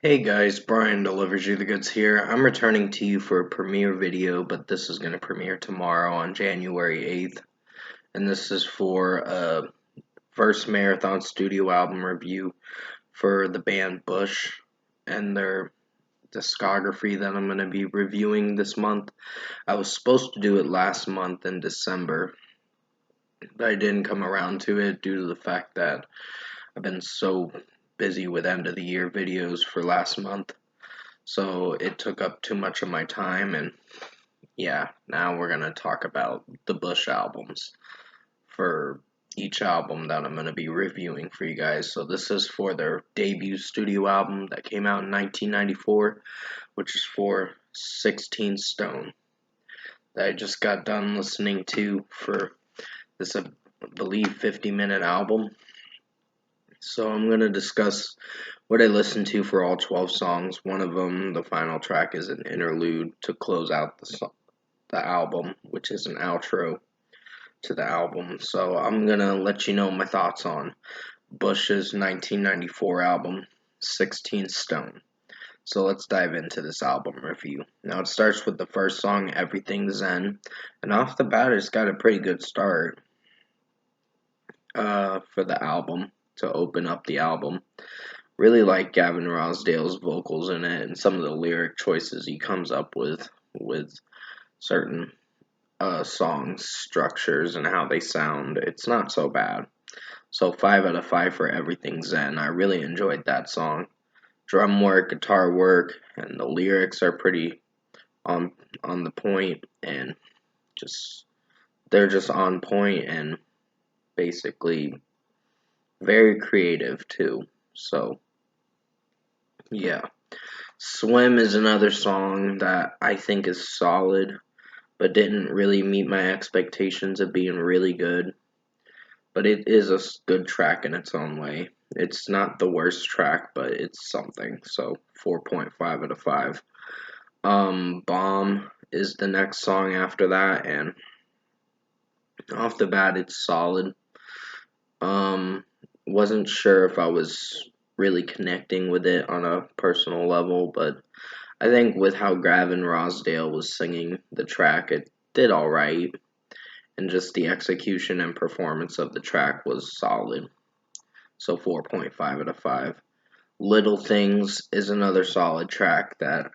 Hey guys, Brian delivers you the goods here. I'm returning to you for a premiere video, but this is going to premiere tomorrow on January 8th. And this is for a first marathon studio album review for the band Bush and their discography that I'm going to be reviewing this month. I was supposed to do it last month in December, but I didn't come around to it due to the fact that I've been so busy with end of the year videos for last month. So it took up too much of my time, and yeah, now we're gonna talk about the Bush albums for each album that I'm gonna be reviewing for you guys. So this is for their debut studio album that came out in 1994, which is for 16 Stone, that I just got done listening to for this, I believe, 50-minute album. So I'm going to discuss what I listened to for all 12 songs. One of them, the final track, is an interlude to close out the album, which is an outro to the album. So I'm going to let you know my thoughts on Bush's 1994 album, 16 Stone. So let's dive into this album review. Now it starts with the first song, Everything Zen, and off the bat it's got a pretty good start for the album to open up the album. Really like Gavin Rossdale's vocals in it and some of the lyric choices he comes up with certain song structures and how they sound. It's not so bad. So 5 out of 5 for Everything Zen. I really enjoyed that song. Drum work, guitar work, and the lyrics are pretty on on the point, and just they're just on point and basically very creative too. So yeah. Swim is another song that I think is solid, but didn't really meet my expectations of being really good. But it is a good track in its own way. It's not the worst track, but it's something. So 4.5 out of 5. Bomb is the next song after that, and off the bat, it's solid. Um, wasn't sure if I was really connecting with it on a personal level, but I think with how Gavin Rossdale was singing the track, it did alright, and just the execution and performance of the track was solid. So 4.5 out of 5. Little Things is another solid track that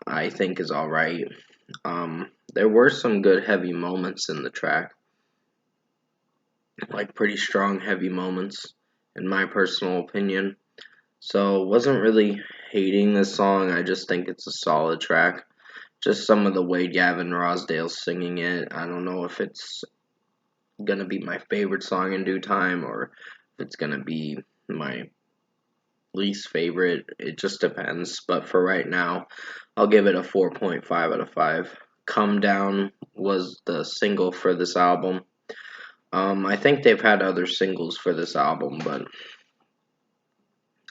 I think is alright. There were some good heavy moments in the track, like pretty strong heavy moments, in my personal opinion. So wasn't really hating this song. I just think it's a solid track. Just some of the way Gavin Rossdale's singing it. I don't know if it's gonna be my favorite song in due time or if it's gonna be my least favorite. It just depends. But for right now, I'll give it a 4.5 out of 5. Come Down was the single for this album. I think they've had other singles for this album, but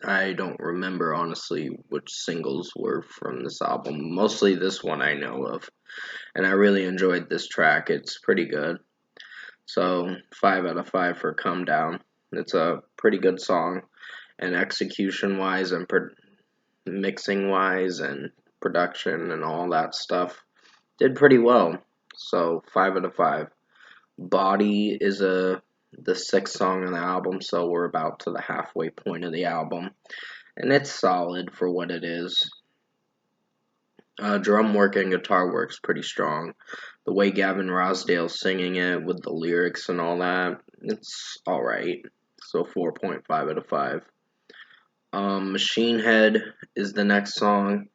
I don't remember honestly which singles were from this album. Mostly this one I know of. And I really enjoyed this track. It's pretty good. So 5 out of 5 for Come Down. It's a pretty good song. And execution wise and mixing wise and production and all that stuff did pretty well. So 5 out of 5. Body is the sixth song on the album, so we're about to the halfway point of the album, and it's solid for what it is. Drum work and guitar work's pretty strong. The way Gavin Rossdale's singing it with the lyrics and all that, it's alright. So 4.5 out of 5. Machine Head is the next song.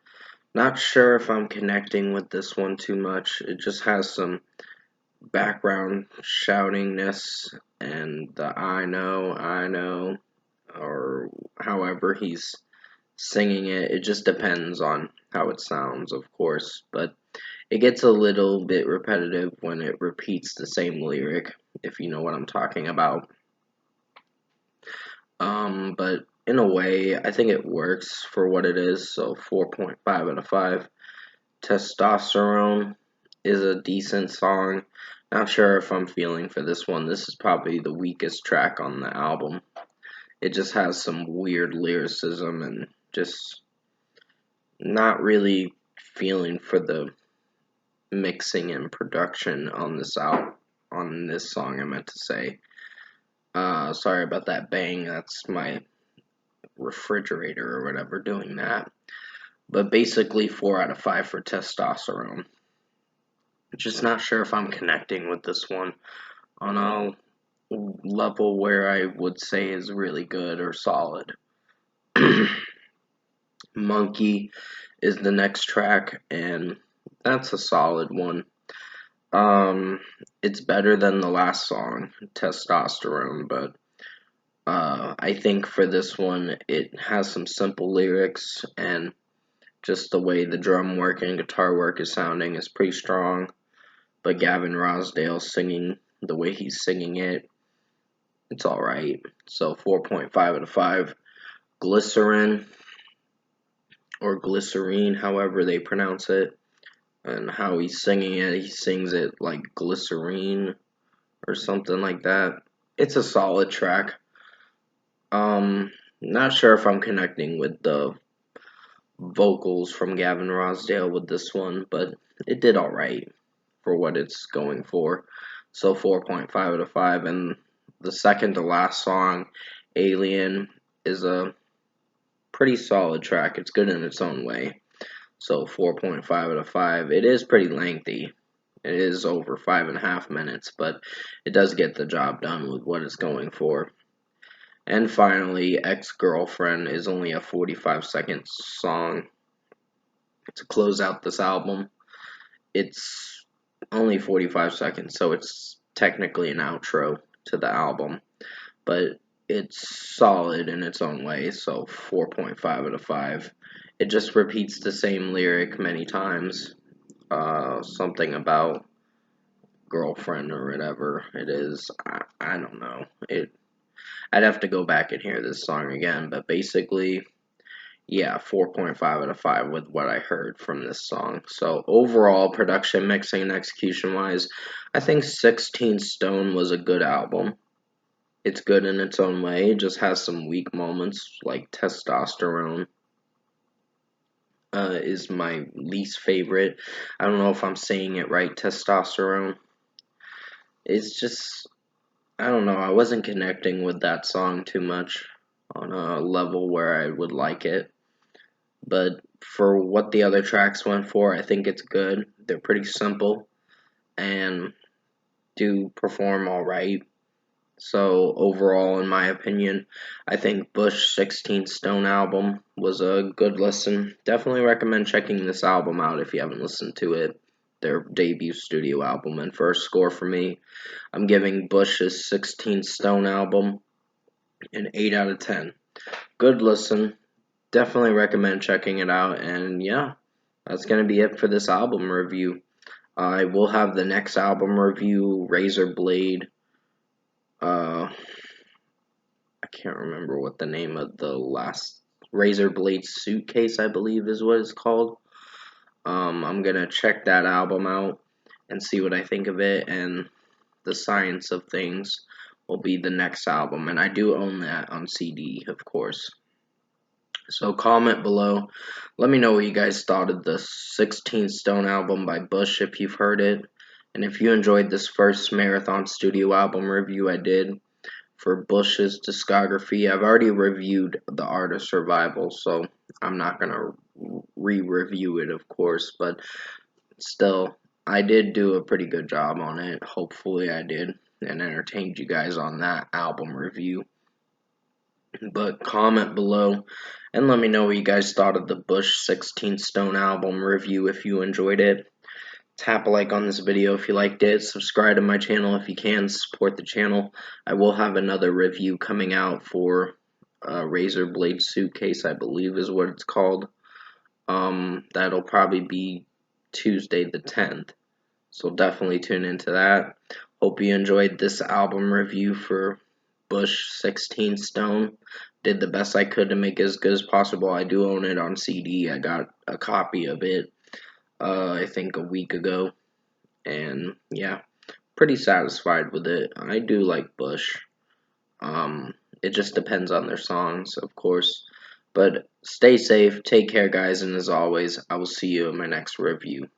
Not sure if I'm connecting with this one too much. It just has some background shoutingness and the I know, or however he's singing it. It just depends on how it sounds, of course, but it gets a little bit repetitive when it repeats the same lyric, if you know what I'm talking about. But in a way, I think it works for what it is, so 4.5 out of 5. Testosterone is a decent song. Not sure if I'm feeling for this one. This is probably the weakest track on the album. It just has some weird lyricism and just not really feeling for the mixing and production on this song. I meant to say. Sorry about that bang. That's my refrigerator or whatever doing that. But basically, 4 out of 5 for Testosterone. Just not sure if I'm connecting with this one on a level where I would say is really good or solid. Monkey is the next track, and that's a solid one. It's better than the last song, Testosterone, but I think for this one, it has some simple lyrics, and just the way the drum work and guitar work is sounding is pretty strong. But Gavin Rossdale singing the way he's singing it, it's alright. So 4.5 out of 5. Glycerin, or Glycerine, however they pronounce it, and how he's singing it, he sings it like glycerine or something like that. It's a solid track. Not sure if I'm connecting with the vocals from Gavin Rossdale with this one, but it did alright for what it's going for. So 4.5 out of 5. And the second to last song, Alien, is a pretty solid track. It's good in its own way. So 4.5 out of 5. It is pretty lengthy. It is over 5.5 minutes, but it does get the job done with what it's going for. And finally, Ex-Girlfriend is only a 45-second song to close out this album. It's only 45 seconds, so it's technically an outro to the album, but it's solid in its own way, so 4.5 out of 5. It just repeats the same lyric many times. Something about girlfriend or whatever it is. I don't know. I'd have to go back and hear this song again, but basically, yeah, 4.5 out of 5 with what I heard from this song. So overall, production, mixing, and execution wise, I think 16 Stone was a good album. It's good in its own way. It just has some weak moments, like Testosterone is my least favorite. I don't know if I'm saying it right, Testosterone. It's just, I don't know, I wasn't connecting with that song too much on a level where I would like it. But for what the other tracks went for, I think it's good. They're pretty simple and do perform alright. So overall, in my opinion, I think Bush 16 Stone album was a good listen. Definitely recommend checking this album out if you haven't listened to it. Their debut studio album. And for a score for me, I'm giving Bush's 16 Stone album an 8 out of 10. Good listen. Definitely recommend checking it out. And yeah, that's going to be it for this album review. I will have the next album review, Razor Blade. I can't remember what the name of the last Razor Blade Suitcase, I believe is what it's called. I'm going to check that album out and see what I think of it. And The Science of Things will be the next album. And I do own that on CD, of course. So comment below. Let me know what you guys thought of the 16 Stone album by Bush if you've heard it. And if you enjoyed this first Marathon Studio album review I did for Bush's discography, I've already reviewed The Art of Survival, so I'm not going to re-review it, of course. But still, I did do a pretty good job on it. Hopefully I did and entertained you guys on that album review. But comment below and let me know what you guys thought of the Bush 16 Stone album review if you enjoyed it. Tap a like on this video if you liked it. Subscribe to my channel if you can. Support the channel. I will have another review coming out for Razor Blade Suitcase, I believe is what it's called. That'll probably be Tuesday the 10th. So definitely tune into that. Hope you enjoyed this album review for Bush 16 Stone. Did the best I could to make it as good as possible. I do own it on CD. I got a copy of it, I think a week ago. And yeah, pretty satisfied with it. I do like Bush. It just depends on their songs, of course. But stay safe, take care, guys, and as always, I will see you in my next review.